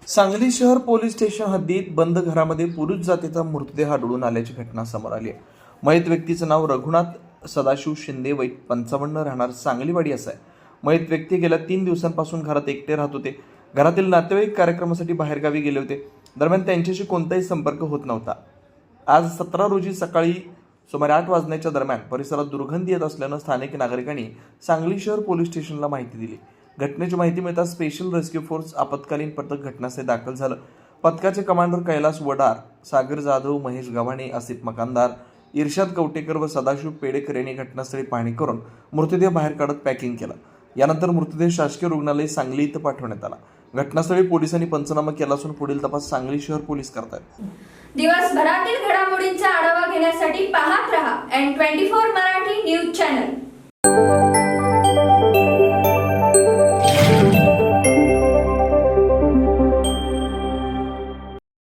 सांगली शहर police station हद्दीत बंद घरामध्ये पुरुष जातीचा मृतदेह आढळून आल्याची घटना समोर आली आहे। मयत व्यक्तीचं नाव रघुनाथ सदाशिव शिंदे, वय 55, राहणार सांगलीवाडी असं आहे। मयत व्यक्ती गेल्या 3 दिवसांपासून घरात एकटे राहत होते। घरातील नातेवाईक कार्यक्रमासाठी बाहेरगावी गेले होते। दरम्यान त्यांच्याशी कोणताही संपर्क होत नव्हता। आज 17 रोजी सकाळी सुमारे 8 वाजण्याच्या दरम्यान परिसरात दुर्गंधी येत असल्यानं स्थानिक नागरिकांनी सांगली शहर पोलीस स्टेशनला माहिती दिली। घटनेची माहिती मिळताच स्पेशल रेस्क्यू फोर्स आपत्कालीन पथक घटनास्थळी दाखल झालं। पथकाचे कमांडर कैलास वडार, सागर जाधव, महेश गव्हाणे, आसिफ मकानदार, इर्शाद कवटेकर व सदाशिव पेडेकर यांनी घटनास्थळी पाहणी करून मृतदेह बाहेर काढत पॅकिंग केला। यानंतर मृतदेह शासकीय रुग्णालय सांगली इथं पाठवण्यात आला। घटनास्थळी पोलिसांनी पंचनामा केला असून पुढील तपास सांगली शहर पोलीस करतात। दिवसभरातील घडामोडींचा आढावा घेण्यासाठी पाहत रहा N24 मराठी न्यूज चॅनल।